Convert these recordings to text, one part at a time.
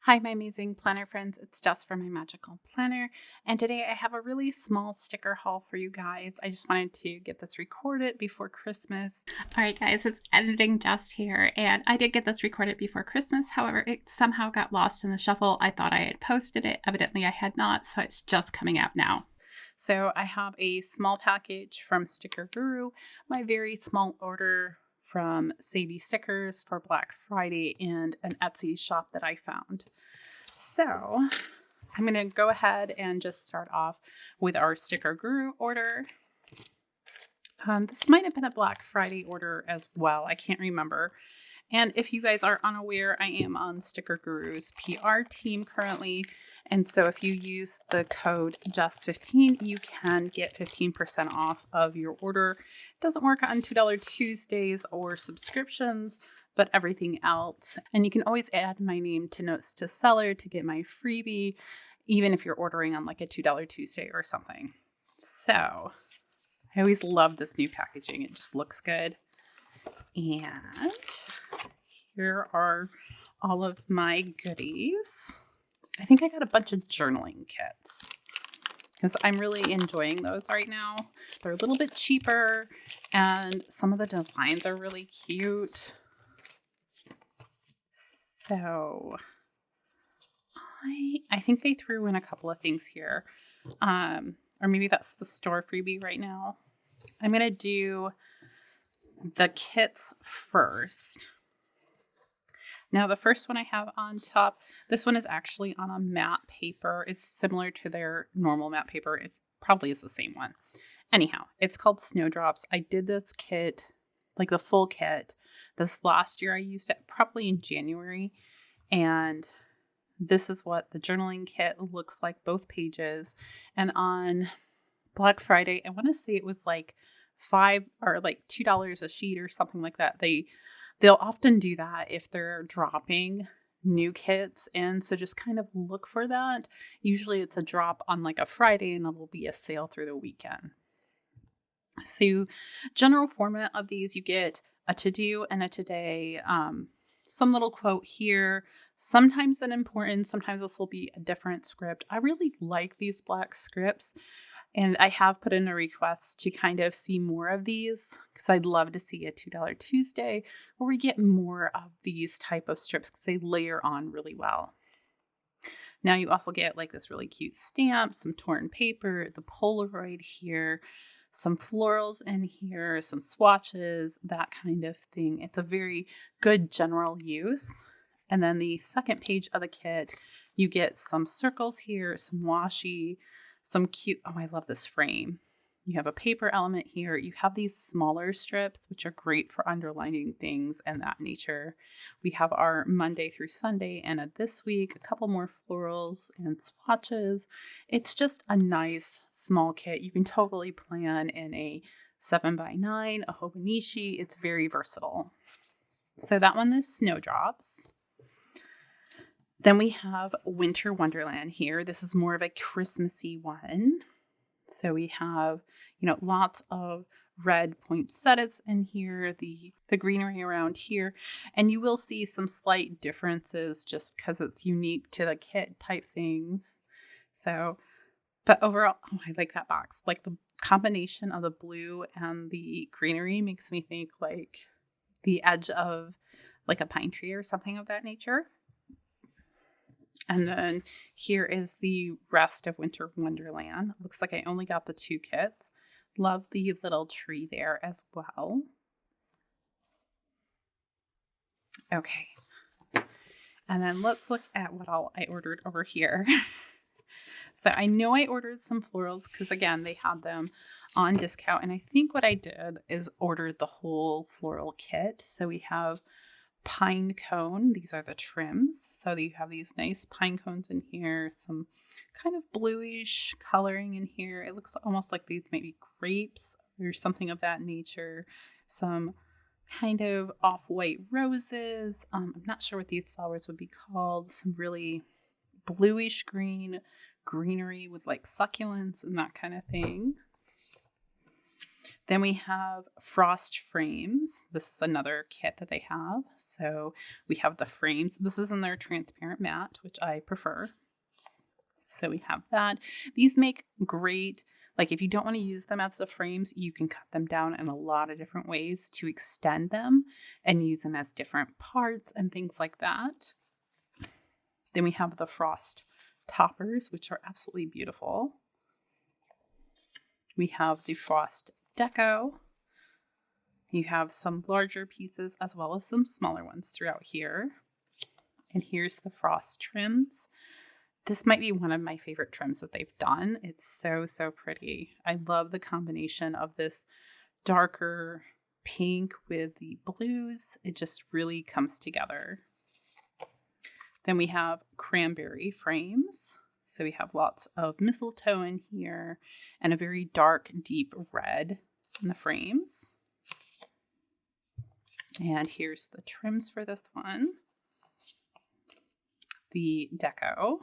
Hi, my amazing planner friends. It's Jess from My Magical Planner. And today I have a really small sticker haul for you guys. I just wanted to get this recorded before Christmas. All right, guys, it's editing Jess here. And I did get this recorded before Christmas. However, it somehow got lost in the shuffle. I thought I had posted it. Evidently, I had not. So it's just coming out now. So I have a small package from Sticker Guru, my very small order from Sadie stickers for Black Friday and an Etsy shop that I found. So I'm going to go ahead and just start off with our Sticker Guru order. This might have been a Black Friday order as well. I can't remember. And if you guys are unaware, I am on Sticker Guru's PR team currently. And so if you use the code JUST15, you can get 15% off of your order. It doesn't work on $2 Tuesdays or subscriptions, but everything else. And you can always add my name to notes to seller to get my freebie, even if you're ordering on like a $2 Tuesday or something. So I always love this new packaging. It just looks good. And here are all of my goodies. I think I got a bunch of journaling kits because I'm really enjoying those right now. They're a little bit cheaper and some of the designs are really cute. So I think they threw in a couple of things here. Or maybe that's the store freebie right now. I'm going to do the kits first. Now, the first one I have on top, this one is actually on a matte paper. It's similar to their normal matte paper. It probably is the same one. Anyhow, it's called Snowdrops. I did this kit, like the full kit, this last year. I used it probably in January. And this is what the journaling kit looks like, both pages. And on Black Friday, I want to say it was like $5 or like $2 a sheet or something like that. They'll often do that if they're dropping new kits. And so just kind of look for that. Usually it's a drop on like a Friday and it'll be a sale through the weekend. So general format of these, you get a to-do and a today, some little quote here, sometimes an important, sometimes this will be a different script. I really like these black scripts. And I have put in a request to kind of see more of these because I'd love to see a $2 Tuesday where we get more of these type of strips because they layer on really well. Now you also get like this really cute stamp, some torn paper, the Polaroid here, some florals in here, some swatches, that kind of thing. It's a very good general use. And then the second page of the kit, you get some circles here, some washi, some cute, oh, I love this frame. You have a paper element here. You have these smaller strips, which are great for underlining things and that nature. We have our Monday through Sunday and this week, a couple more florals and swatches. It's just a nice small kit. You can totally plan in a 7x9, a Hobonichi. It's very versatile. So that one is Snowdrops. Then we have Winter Wonderland here. This is more of a Christmassy one. So we have, lots of red poinsettias in here, the greenery around here. And you will see some slight differences just because it's unique to the kit type things. So, but overall, oh, I like that box. Like the combination of the blue and the greenery makes me think like the edge of like a pine tree or something of that nature. And then here is the rest of Winter Wonderland. Looks like I only got the 2 kits. Love the little tree there as well. Okay. And then let's look at what all I ordered over here. So I know I ordered some florals because, again, they had them on discount. And I think what I did is ordered the whole floral kit. So we have pine cone. These are the trims. So you have these nice pine cones in here, some kind of bluish coloring in here. It looks almost like these might be grapes or something of that nature. Some kind of off-white roses. I'm not sure what these flowers would be called. Some really bluish green greenery with like succulents and that kind of thing. Then we have frost frames. This is another kit that they have. So we have the frames. This is in their transparent matte, which I prefer. So we have that. These make great, like if you don't want to use them as the frames, you can cut them down in a lot of different ways to extend them and use them as different parts and things like that. Then we have the frost toppers, which are absolutely beautiful. We have the frost deco. You have some larger pieces as well as some smaller ones throughout here. And here's the frost trims. This might be one of my favorite trims that they've done. It's so, so pretty. I love the combination of this darker pink with the blues. It just really comes together. Then we have cranberry frames. So we have lots of mistletoe in here and a very dark, deep red in the frames. And here's the trims for this one. The deco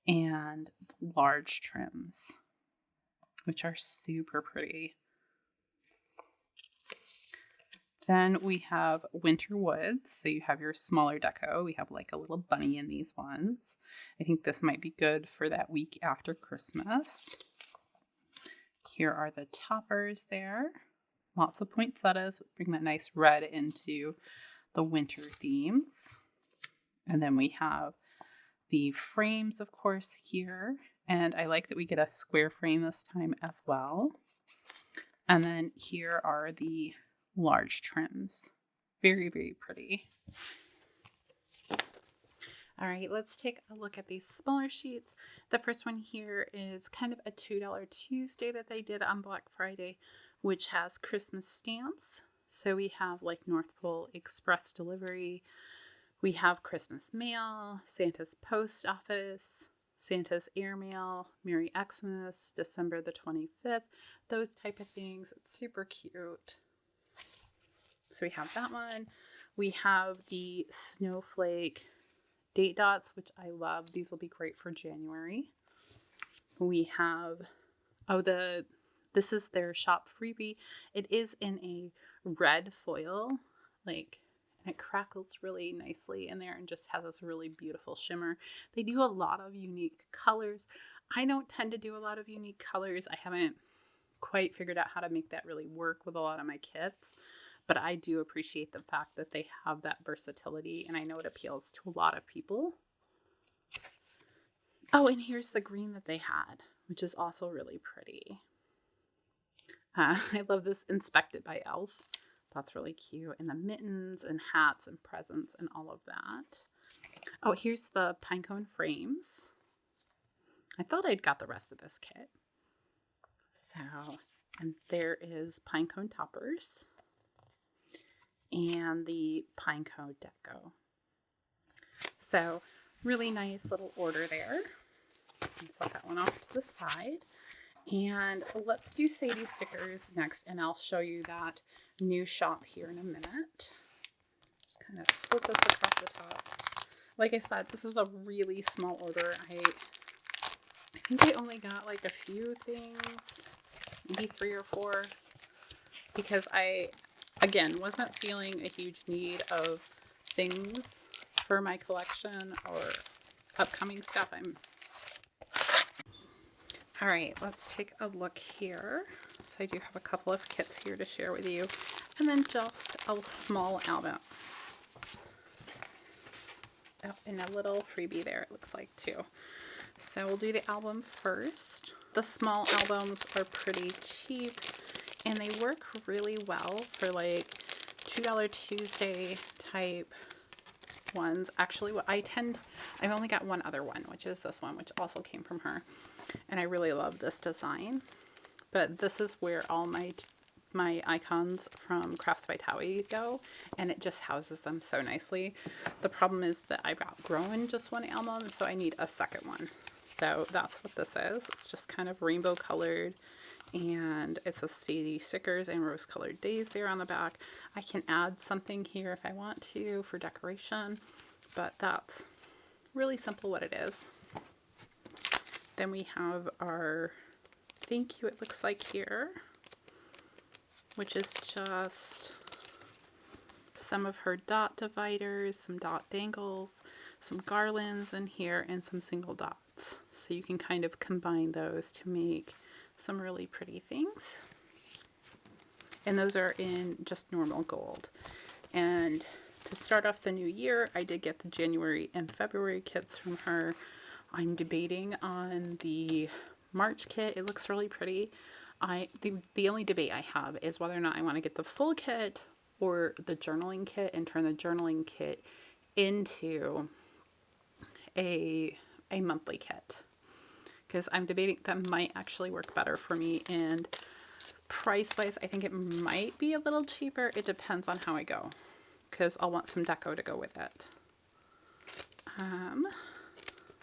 and large trims, which are super pretty. Then we have winter woods. So you have your smaller deco. We have like a little bunny in these ones. I think this might be good for that week after Christmas. Here are the toppers there. Lots of poinsettias. Bring that nice red into the winter themes. And then we have the frames, of course, here. And I like that we get a square frame this time as well. And then here are the large trims. Very, very pretty. All right, let's take a look at these smaller sheets. The first one here is kind of a $2 Tuesday that they did on Black Friday, which has Christmas stamps. So we have like North Pole Express delivery. We have Christmas mail, Santa's post office, Santa's airmail, Merry Xmas, December the 25th, those type of things. It's super cute. So we have that one. We have the snowflake date dots, which I love. These will be great for January. We have, this is their shop freebie. It is in a red foil, and it crackles really nicely in there and just has this really beautiful shimmer. They do a lot of unique colors. I don't tend to do a lot of unique colors. I haven't quite figured out how to make that really work with a lot of my kits. But I do appreciate the fact that they have that versatility, and I know it appeals to a lot of people. Oh, and here's the green that they had, which is also really pretty. I love this Inspected by Elf. That's really cute. And the mittens and hats and presents and all of that. Oh, here's the pinecone frames. I thought I'd got the rest of this kit. So, and there is pinecone toppers. And the pinecone deco. So really nice little order there. Let's set that one off to the side. And let's do Sadie stickers next, and I'll show you that new shop here in a minute. Just kind of slip this across the top. Like I said, this is a really small order. I think I only got like a few things, maybe 3 or 4, because I again, wasn't feeling a huge need of things for my collection or upcoming stuff. All right, let's take a look here. So I do have a couple of kits here to share with you. And then just a small album. Oh, and a little freebie there, it looks like, too. So we'll do the album first. The small albums are pretty cheap. And they work really well for like $2 Tuesday type ones. Actually, I've only got one other one, which is this one, which also came from her. And I really love this design. But this is where all my icons from Crafts by Towie go. And it just houses them so nicely. The problem is that I've outgrown just one album, so I need a second one. So that's what this is. It's just kind of rainbow colored. And it's a Sadie stickers and rose colored days there on the back. I can add something here if I want to for decoration, but that's really simple what it is. Then we have our thank you, it looks like here. which is just some of her dot dividers, some dot dangles, some garlands in here, and some single dots. So you can kind of combine those to make some really pretty things. And those are in just normal gold. And to start off the new year, I did get the January and February kits from her. I'm debating on the March kit. It looks really pretty. The only debate I have is whether or not I want to get the full kit or the journaling kit and turn the journaling kit into a monthly kit. Because I'm debating that might actually work better for me, and price-wise, I think it might be a little cheaper. It depends on how I go, because I'll want some deco to go with it.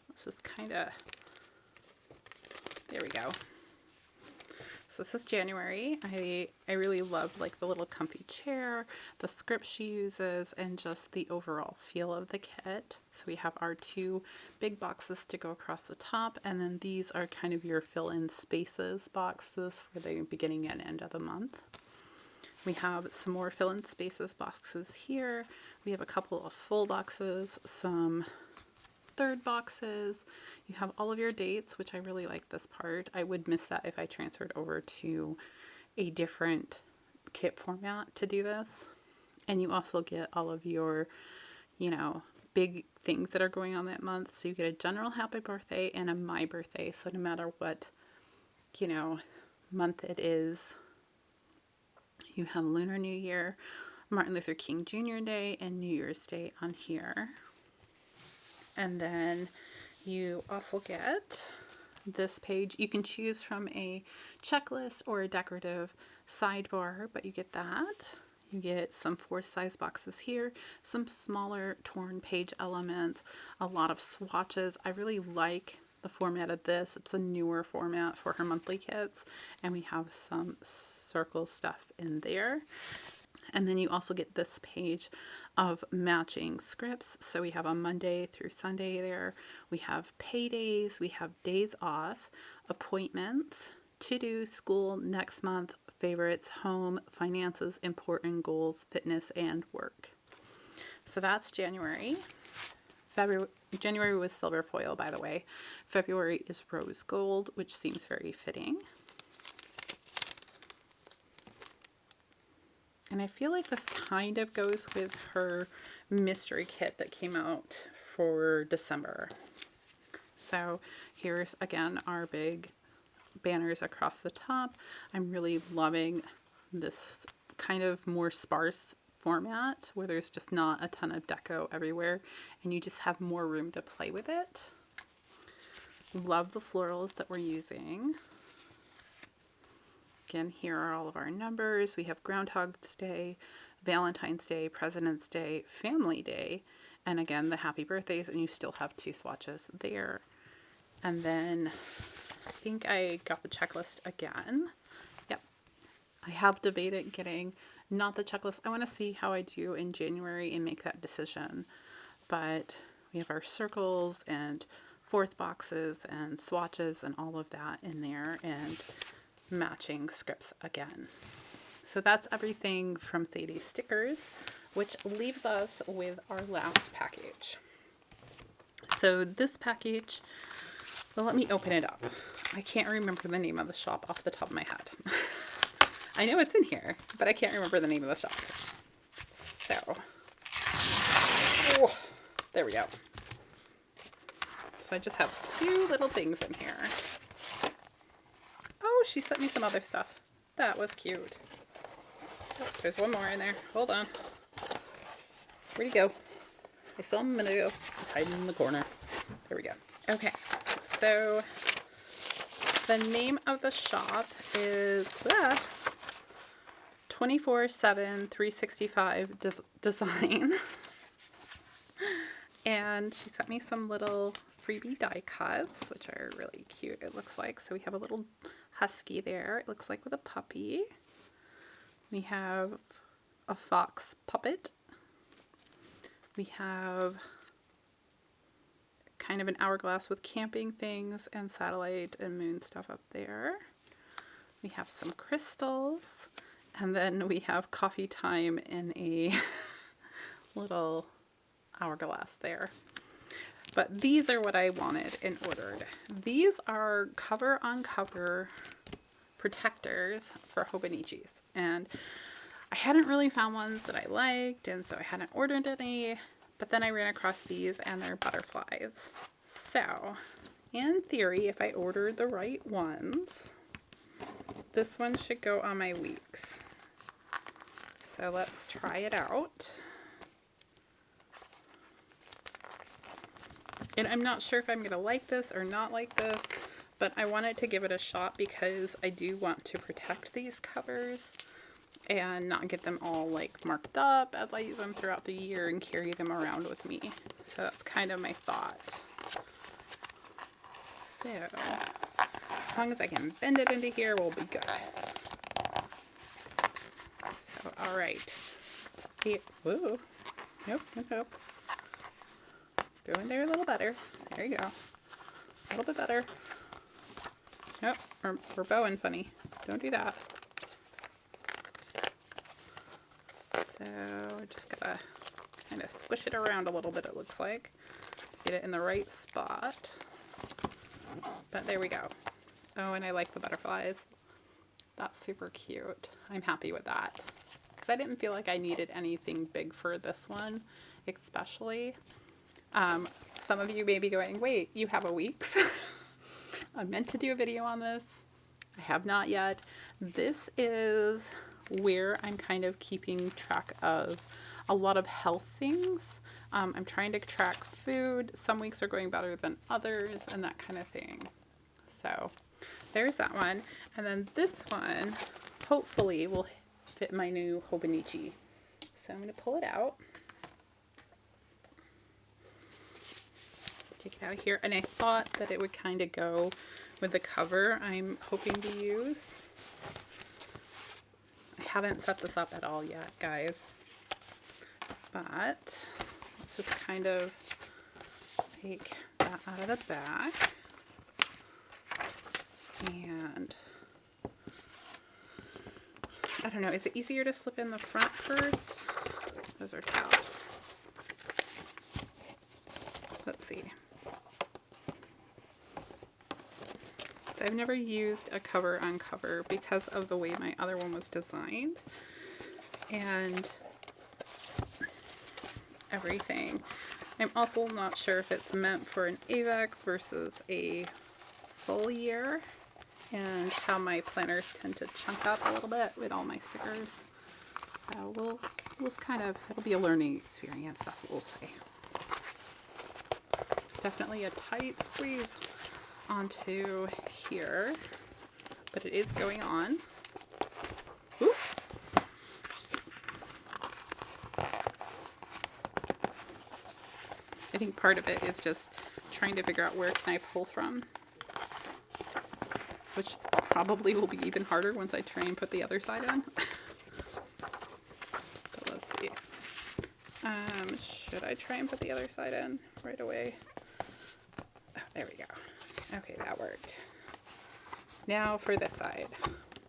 Let's just kind of, there we go. So this is January. I really love like the little comfy chair, the script she uses, and just the overall feel of the kit. So we have our 2 big boxes to go across the top, and then these are kind of your fill-in spaces boxes for the beginning and end of the month. We have some more fill-in spaces boxes here. We have a couple of full boxes, some third boxes. You have all of your dates, which I really like this part. I would miss that if I transferred over to a different kit format to do this. And you also get all of your, big things that are going on that month. So you get a general happy birthday and a my birthday. So no matter what, month it is, you have Lunar New Year, Martin Luther King Jr. Day, and New Year's Day on here. And then you also get this page. You can choose from a checklist or a decorative sidebar, but you get that. You get some 4 size boxes here, some smaller torn page elements, a lot of swatches. I really like the format of this. It's a newer format for her monthly kits, and we have some circle stuff in there. And then you also get this page of matching scripts. So we have a Monday through Sunday there. We have paydays, we have days off, appointments, to-do, school, next month, favorites, home, finances, important goals, fitness, and work. So that's January. January was silver foil, by the way. February is rose gold, which seems very fitting. And I feel like this kind of goes with her mystery kit that came out for December. So here's again our big banners across the top. I'm really loving this kind of more sparse format where there's just not a ton of deco everywhere and you just have more room to play with it. Love the florals that we're using. Again, here are all of our numbers. We have Groundhog's Day, Valentine's Day, President's Day, Family Day, and again, the happy birthdays, and you still have 2 swatches there. And then I think I got the checklist again. Yep. I have debated getting not the checklist. I want to see how I do in January and make that decision. But we have our circles and 4th boxes and swatches and all of that in there, and matching scripts again. So that's everything from Sadie Stickers, which leaves us with our last package. So this package, well, let me open it up. I can't remember the name of the shop off the top of my head. I know it's in here, but I can't remember the name of the shop. So, there we go. So I just have 2 little things in here. Oh, she sent me some other stuff. That was cute. Oh, there's one more in there. Hold on. Where'd he go? I saw him a minute ago. He's hiding in the corner. There we go. Okay, so the name of the shop is 24/7 365 Design. And she sent me some little freebie die cuts, which are really cute, it looks like. So we have a little husky there, it looks like, with a puppy. We have a fox puppet. We have kind of an hourglass with camping things and satellite and moon stuff up there. We have some crystals. And then we have coffee time in a little hourglass there. But these are what I wanted and ordered. These are cover-on-cover protectors for Hobonichis. And I hadn't really found ones that I liked, and so I hadn't ordered any. But then I ran across these, and they're butterflies. So, in theory, if I ordered the right ones, this one should go on my weeks. So let's try it out. And I'm not sure if I'm going to like this or not like this, but I wanted to give it a shot because I do want to protect these covers and not get them all like marked up as I use them throughout the year and carry them around with me. So that's kind of my thought. So, as long as I can bend it into here, we'll be good. So, alright. Whoa. Nope, nope, nope. Go in there a little better. There you go. A little bit better. Nope, we're bowing funny. Don't do that. So, we're just gotta kind of squish it around a little bit, it looks like, to get it in the right spot. But there we go. Oh, and I like the butterflies. That's super cute. I'm happy with that. Because I didn't feel like I needed anything big for this one, especially. Some of you may be going, wait, you have a weeks? I meant to do a video on this. I have not yet. This is where I'm kind of keeping track of a lot of health things. I'm trying to track food. Some weeks are going better than others and that kind of thing. So there's that one. And then this one hopefully will fit my new Hobonichi. So I'm going to pull it out. Take it out of here. And I thought that it would kind of go with the cover I'm hoping to use. I haven't set this up at all yet, guys. But let's just kind of take that out of the back. And I don't know, is it easier to slip in the front first? Those are tabs. Let's see. So I've never used a cover on cover because of the way my other one was designed and everything. I'm also not sure if it's meant for an AVAC versus a full year, and how my planners tend to chunk up a little bit with all my stickers. So we'll just kind of, it'll be a learning experience, that's what we'll say. Definitely a tight squeeze onto here, but it is going on. Ooh. I think part of it is just trying to figure out where can I pull from, which probably will be even harder once I try and put the other side in. But let's see. Should I try and put the other side in right away? Oh, there we go. Okay, that worked. Now for this side.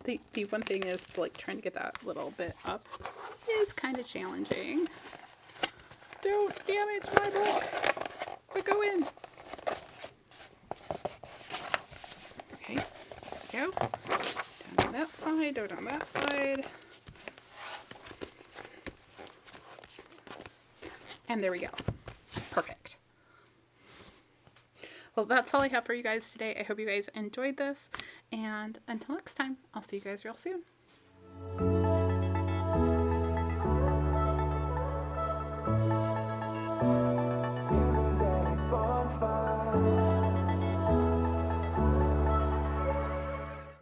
The one thing is like trying to get that little bit up is kind of challenging. Don't damage my book, but go in. Okay, there we go. Down on that side, down on that side. And there we go. Perfect. Well, that's all I have for you guys today. I hope you guys enjoyed this. And until next time, I'll see you guys real soon. Bonfire.